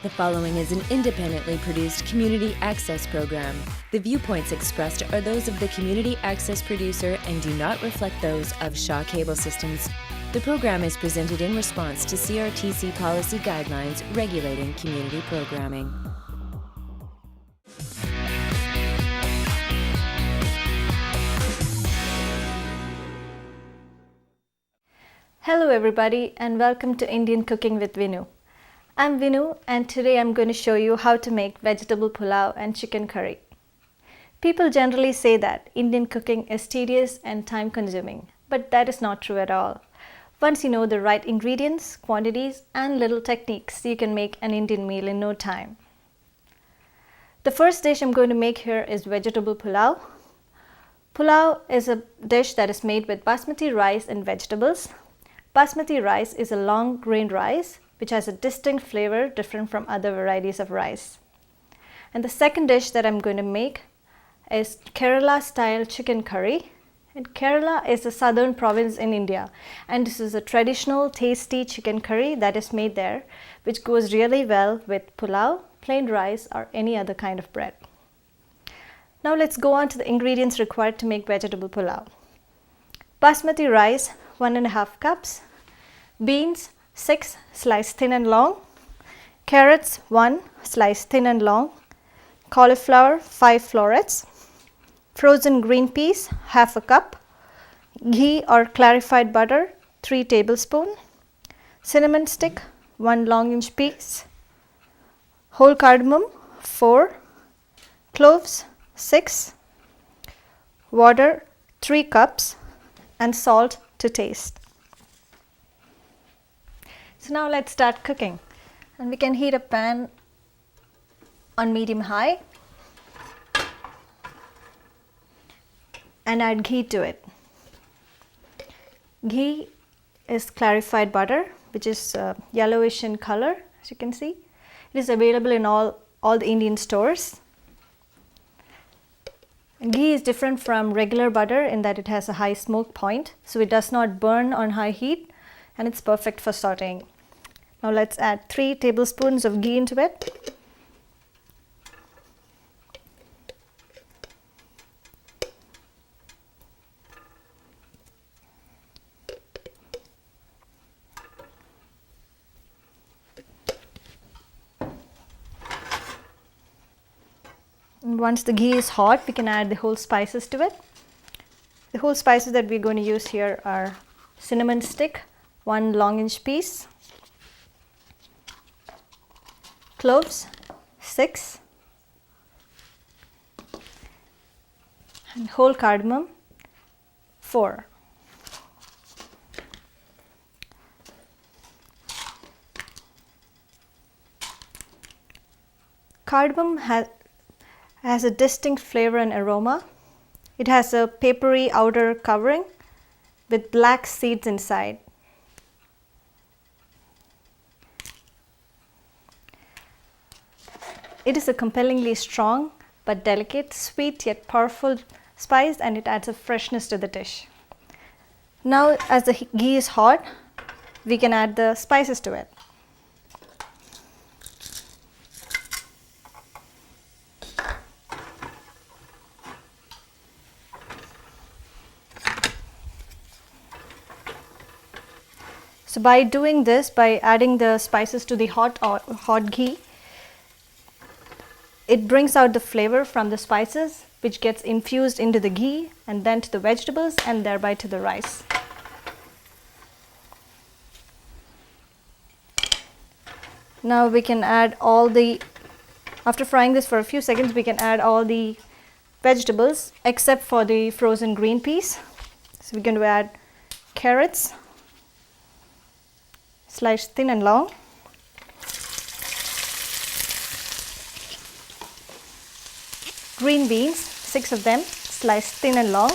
The following is an independently produced community access program. The viewpoints expressed are those of the community access producer and do not reflect those of Shaw Cable Systems. The program is presented in response to CRTC policy guidelines regulating community programming. Hello everybody and welcome to Indian Cooking with Vinu. I'm Vinu and today I'm going to show you how to make vegetable pulao and chicken curry. People generally say that Indian cooking is tedious and time consuming, but that is not true at all. Once you know the right ingredients, quantities and little techniques, you can make an Indian meal in no time. The first dish I'm going to make here is vegetable pulao. Pulao is a dish that is made with basmati rice and vegetables. Basmati rice is a long grain rice which has a distinct flavor different from other varieties of rice. And the second dish that I'm going to make is Kerala style chicken curry. And Kerala is a southern province in India, and this is a traditional tasty chicken curry that is made there, which goes really well with pulao, plain rice or any other kind of bread. Now let's go on to the ingredients required to make vegetable pulao. Basmati rice 1.5 cups, beans 6 sliced thin and long, carrots 1 sliced thin and long, cauliflower 5 florets, frozen green peas half a cup, ghee or clarified butter 3 tablespoons, cinnamon stick 1 long-inch piece, whole cardamom 4, cloves 6, water 3 cups and salt to taste. So now let's start cooking, and we can heat a pan on medium high and add ghee to it. Ghee is clarified butter which is yellowish in color, as you can see. It is available in all the Indian stores. Ghee is different from regular butter in that it has a high smoke point, so it does not burn on high heat and it's perfect for sauteing. Now let's add 3 tablespoons of ghee into it. And once the ghee is hot, we can add the whole spices to it. The whole spices that we're going to use here are cinnamon stick, 1 long-inch piece, cloves 6, and whole cardamom 4. Cardamom has a distinct flavor and aroma. It has a papery outer covering with black seeds inside. It is a compellingly strong but delicate, sweet yet powerful spice, and it adds a freshness to the dish. Now as the ghee is hot, we can add the spices to it. So by doing this, by adding the spices to the hot ghee, it brings out the flavor from the spices, which gets infused into the ghee and then to the vegetables and thereby to the rice. Now we can add after frying this for a few seconds, we can add all the vegetables except for the frozen green peas. So we're going to add carrots, sliced thin and long, green beans, 6 of them, sliced thin and long,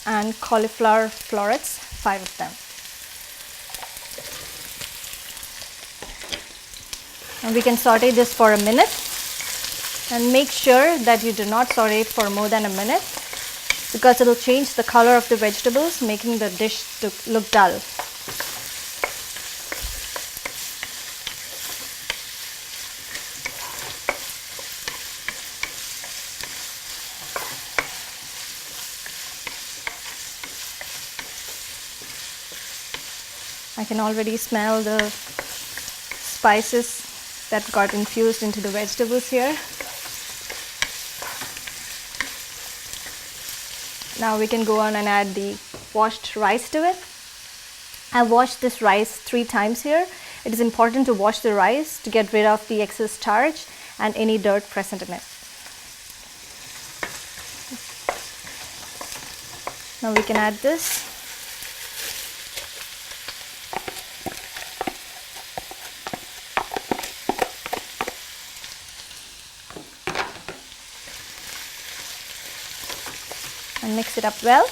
and cauliflower florets, 5 of them. And we can saute this for a minute, and make sure that you do not saute it for more than a minute. because it will change the color of the vegetables, making the dish look dull. I can already smell the spices that got infused into the vegetables here. Now we can go on and add the washed rice to it. I washed this rice 3 times here. It is important to wash the rice to get rid of the excess starch and any dirt present in it. Now we can add this. And mix it up well.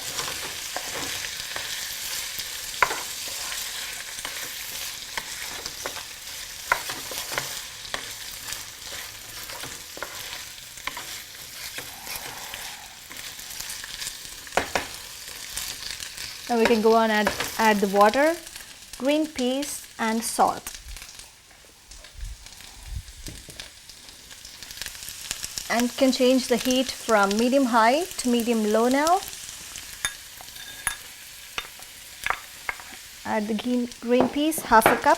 Now we can go on and add the water, green peas and salt. And can change the heat from medium high to medium low now. Add the green peas, half a cup.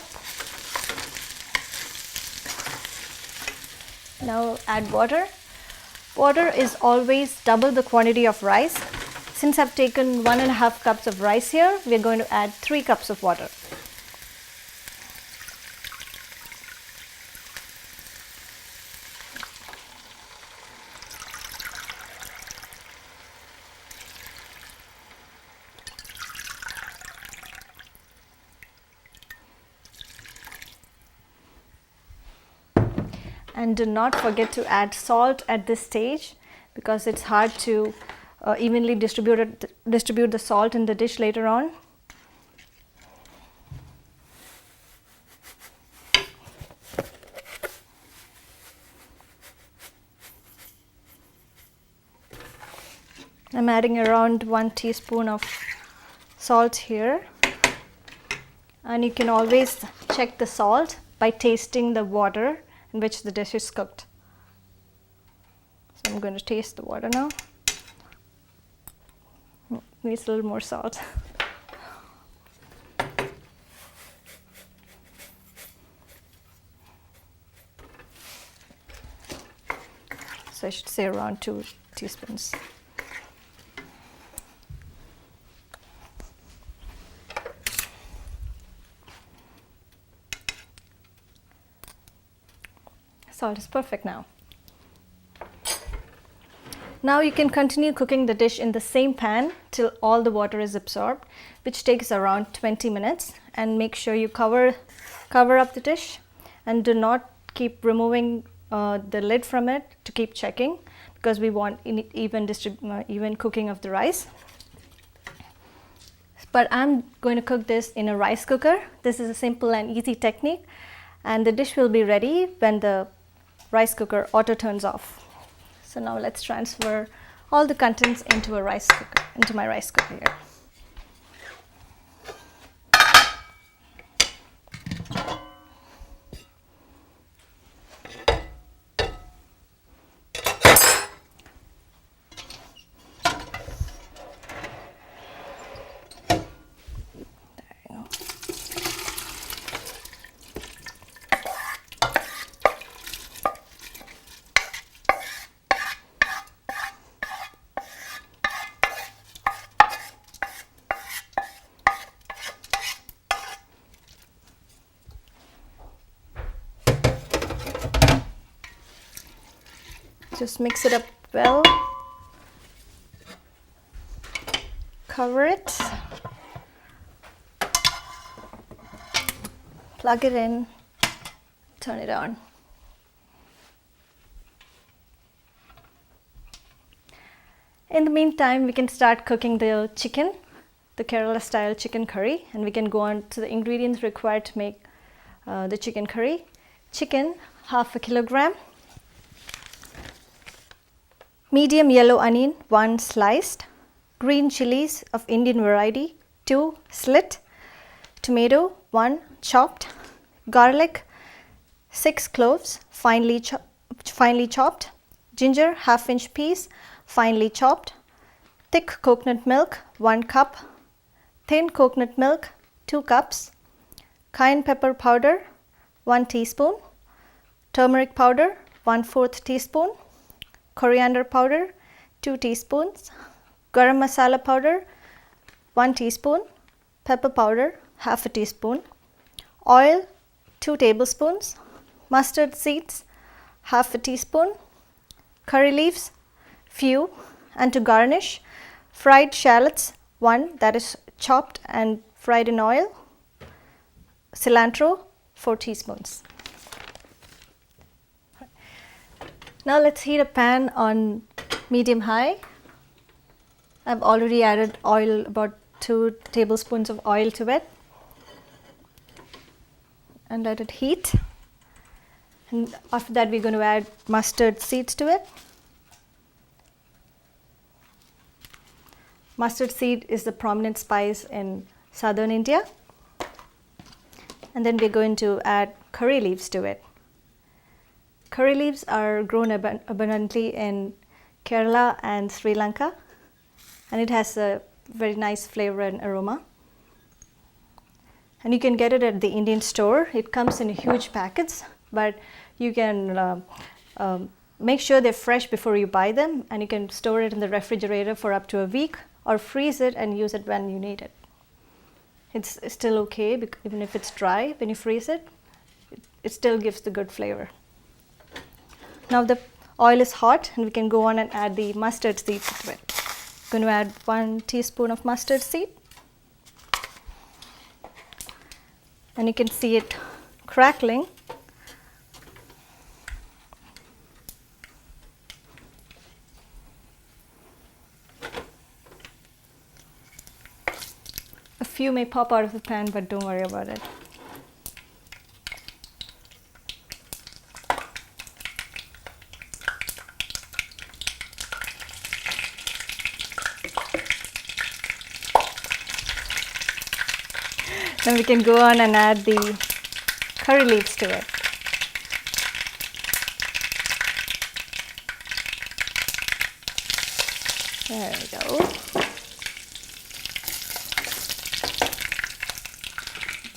Now add water. Water is always double the quantity of rice. Since I've taken 1.5 cups of rice here, we're going to add 3 cups of water. And do not forget to add salt at this stage, because it's hard to evenly distribute the salt in the dish later on. I'm adding around 1 teaspoon of salt here, and you can always check the salt by tasting the water in which the dish is cooked. So I'm going to taste the water now. Needs a little more salt. So I should say around 2 teaspoons. Salt is perfect now. Now you can continue cooking the dish in the same pan till all the water is absorbed, which takes around 20 minutes. And make sure you cover up the dish, and do not keep removing the lid from it to keep checking, because we want even cooking of the rice. But I'm going to cook this in a rice cooker. This is a simple and easy technique, and the dish will be ready when the rice cooker auto turns off. So now let's transfer all the contents into my rice cooker here. Just mix it up well, cover it, plug it in, turn it on. In the meantime, we can start cooking the chicken, the Kerala style chicken curry, and we can go on to the ingredients required to make the chicken curry. Chicken, 1/2 kilogram. Medium yellow onion, 1 sliced. green chilies of Indian variety, 2 slit, tomato 1 chopped, garlic 6 cloves finely chopped, ginger half-inch piece finely chopped, thick coconut milk 1 cup, thin coconut milk 2 cups, cayenne pepper powder 1 teaspoon, turmeric powder 1/4 teaspoon, coriander powder 2 teaspoons, garam masala powder 1 teaspoon, pepper powder half a teaspoon, oil 2 tablespoons, mustard seeds half a teaspoon, curry leaves few, and to garnish, fried shallots 1 that is chopped and fried in oil, cilantro 4 teaspoons. Now let's heat a pan on medium high. I've already added oil, about 2 tablespoons of oil to it, and let it heat. And after that, we're going to add mustard seeds to it. Mustard seed is the prominent spice in southern India. And then we're going to add curry leaves to it. Curry leaves are grown abundantly in Kerala and Sri Lanka, and it has a very nice flavor and aroma. And you can get it at the Indian store. It comes in huge packets, but you can make sure they're fresh before you buy them, and you can store it in the refrigerator for up to a week or freeze it and use it when you need it. It's still okay, even if it's dry. When you freeze it, it still gives the good flavor. Now the oil is hot, and we can go on and add the mustard seeds to it. I'm going to add 1 teaspoon of mustard seed, and you can see it crackling. A few may pop out of the pan, but don't worry about it. Then we can go on and add the curry leaves to it. There we go.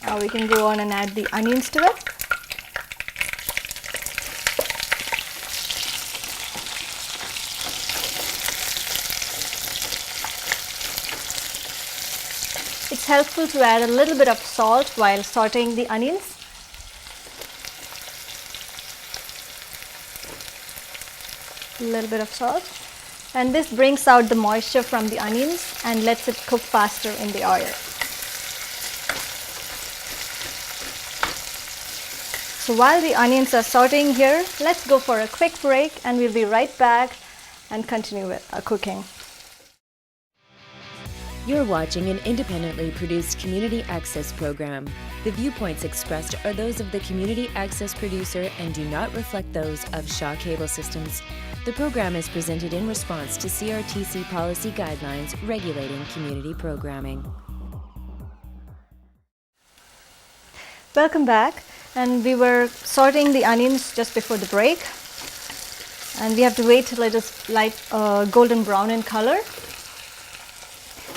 Now we can go on and add the onions to it. It's helpful to add a little bit of salt while sauteing the onions. A little bit of salt. And this brings out the moisture from the onions and lets it cook faster in the oil. So while the onions are sauteing here, let's go for a quick break, and we'll be right back and continue with our cooking. You're watching an independently produced community access program. The viewpoints expressed are those of the community access producer and do not reflect those of Shaw Cable Systems. The program is presented in response to CRTC policy guidelines regulating community programming. Welcome back. And we were sauteing the onions just before the break, and we have to wait till it is light golden brown in color.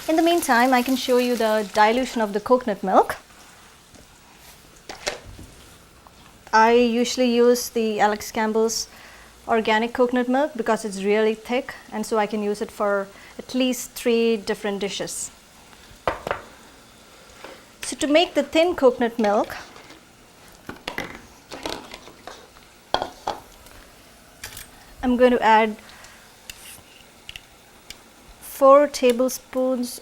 In the meantime, I can show you the dilution of the coconut milk. I usually use the Alex Campbell's organic coconut milk because it's really thick, and so I can use it for at least 3 different dishes. So to make the thin coconut milk, I'm going to add 4 tablespoons